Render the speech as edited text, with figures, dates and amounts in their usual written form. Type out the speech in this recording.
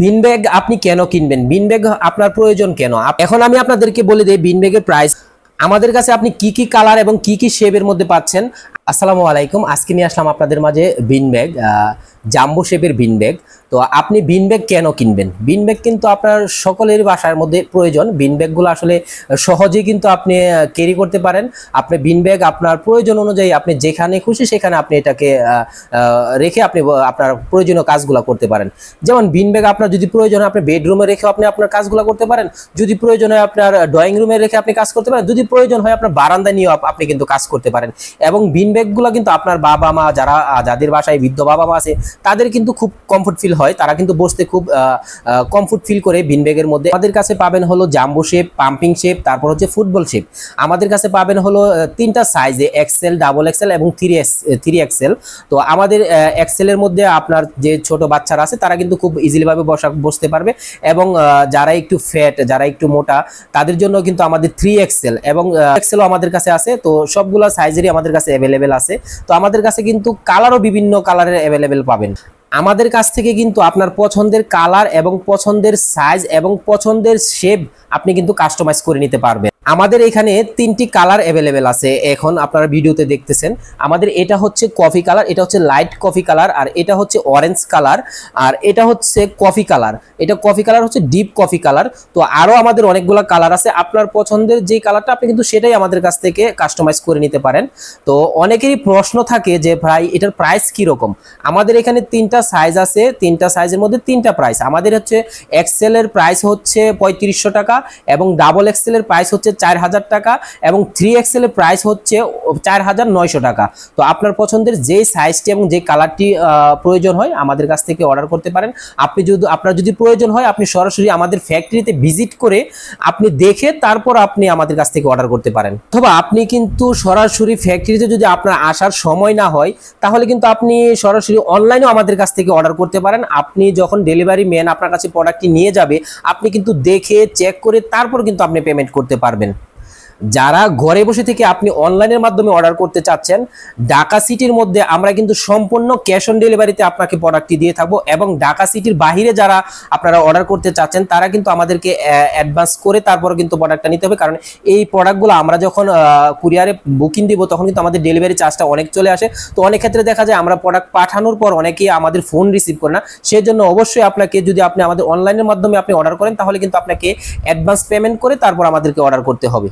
Bean bag আপনি কেন কিনবেন? বিন ব্যাগ আপনার প্রয়োজন কেন? এখন আমি আপনাদেরকে বলে দেই বিন ব্যাগের প্রাইস। আমাদের কাছে আপনি কি কি কালার এবং কি কি শেপের মধ্যে পাচ্ছেন। আসসালামু আলাইকুম, আজকে নিয়ে আসলাম আপনাদের মাঝে বিন ব্যাগ, জাম্বো শেপের বিন ব্যাগ। তো আপনি বিন ব্যাগ কেন কিনবেন? বিন ব্যাগ কিন্তু আপনার সকলের বাসার মধ্যে প্রয়োজন। বিন ব্যাগগুলো আসলে সহজেই কিন্তু আপনি ক্যারি করতে পারেন। আপনি বিন ব্যাগ আপনার প্রয়োজন অনুযায়ী আপনি যেখানে খুশি সেখানে আপনি এটাকে রেখে আপনি আপনার প্রয়োজনীয় কাজগুলো করতে পারেন। যেমন বিন ব্যাগ আপনার যদি প্রয়োজন হয় আপনি বেডরুমে রেখে আপনি আপনার কাজগুলো করতে পারেন, যদি প্রয়োজন হয় আপনার ড্রয়িং রুমে রেখে আপনি কাজ করতে পারেন, যদি প্রয়োজন হয় আপনার বারান্দায় নিয়েও আপনি কিন্তু কাজ করতে পারেন। এবং বিন ব্যাগগুলো কিন্তু আপনার বাবা মা যাদের বাসায় বৃদ্ধ বাবা মা আছে তাদের কিন্তু খুব কমফোর্ট ফিল হয়, তারা কিন্তু বসতে খুব কমফোর্ট ফিল করে বিন ব্যাগের মধ্যে। আমাদের কাছে পাবেন হলো জাম্বো শেপ, পাম্পিং শেপ, তারপর হচ্ছে ফুটবল শেপ। আমাদের কাছে পাবেন হলো তিনটা সাইজে, এক্সেল, ডাবল এক্সেল এবং 3XL। তো আমাদের এক্সেলের মধ্যে আপনার যে ছোট বাচ্চারা আছে তারা কিন্তু খুব ইজিলি ভাবে বসতে পারবে, এবং যারা একটু ফ্যাট, যারা একটু মোটা তাদের জন্য কিন্তু আমাদের 3XL এবং এক্সেলও আমাদের কাছে আছে। তো সবগুলো সাইজেরই আমাদের কাছে অ্যাভেলেবেল আছে। তো আমাদের কাছে কিন্তু কালারও বিভিন্ন কালারের অ্যাভেলেবেল পাবেন। আমাদের কাছ থেকে কিন্তু আপনার পছন্দের কালার এবং পছন্দের সাইজ এবং পছন্দের শেপ আপনি কিন্তু কাস্টমাইজ করে নিতে পারবেন। আমাদের এখানে তিনটি কালার অ্যাভেলেবেল আছে, এখন আপনারা ভিডিওতে দেখতেছেন। আমাদের এটা হচ্ছে কফি কালার, এটা হচ্ছে লাইট কফি কালার, আর এটা হচ্ছে অরেঞ্জ কালার, আর এটা হচ্ছে কফি কালার। এটা কফি কালার হচ্ছে ডিপ কফি কালার। তো আরো আমাদের অনেকগুলো কালার আছে, আপনার পছন্দের যে কালারটা আপনি কিন্তু সেটাই আমাদের কাছ থেকে কাস্টমাইজ করে নিতে পারেন। তো অনেকেরই প্রশ্ন থাকে যে ভাই এটার প্রাইস কি রকম। আমাদের এখানে তিনটা সাইজ আছে, তিনটা সাইজের মধ্যে তিনটা প্রাইস। আমাদের হচ্ছে এক্সেল এর প্রাইস হচ্ছে 3500 টাকা, এবং ডাবল এক্সেল এর প্রাইস হচ্ছে 4000 টাকা, এবং 3XL এর প্রাইস হচ্ছে 4900 টাকা। তো আপনার পছন্দের যে সাইজটি এবং যে কালারটি প্রয়োজন হয় আমাদের কাছ থেকে অর্ডার করতে পারেন। আপনার যদি প্রয়োজন হয় আপনি সরাসরি আমাদের ফ্যাক্টরিতে ভিজিট করে আপনি দেখে তারপর আপনি আমাদের কাছ থেকে অর্ডার করতে পারেন। অথবা আপনি কিন্তু সরাসরি ফ্যাক্টরিতে যদি আপনার আসার সময় না হয় তাহলে কিন্তু আপনি সরাসরি অনলাইনেও আমাদের কাছ থেকে অর্ডার করতে পারেন। আপনি যখন ডেলিভারি ম্যান আপনার কাছে প্রোডাক্টটি নিয়ে যাবে আপনি কিন্তু দেখে চেক করে তারপর কিন্তু আপনি পেমেন্ট করতে পারবেন। যারা ঘরে বসে থেকে আপনি অনলাইনের মাধ্যমে অর্ডার করতে চাচ্ছেন, ঢাকা সিটির মধ্যে আমরা কিন্তু সম্পূর্ণ ক্যাশ অন ডেলিভারিতে আপনাকে প্রোডাক্টটি দিয়ে থাকবো, এবং ঢাকা সিটির বাহিরে যারা আপনারা অর্ডার করতে চাচ্ছেন তারা কিন্তু আমাদেরকে অ্যাডভান্স করে তারপর কিন্তু প্রোডাক্টটা নিতে হবে। কারণ এই প্রোডাক্টগুলো আমরা যখন কুরিয়ারে বুকিং দিব তখন কিন্তু আমাদের ডেলিভারি চার্জটা অনেক চলে আসে। তো অনেক ক্ষেত্রে দেখা যায় আমরা প্রোডাক্ট পাঠানোর পর অনেকেই আমাদের ফোন রিসিভ করে না। সেই জন্য অবশ্যই আপনাকে, যদি আপনি আমাদের অনলাইনের মাধ্যমে আপনি অর্ডার করেন তাহলে কিন্তু আপনাকে অ্যাডভান্স পেমেন্ট করে তারপর আমাদেরকে অর্ডার করতে হবে।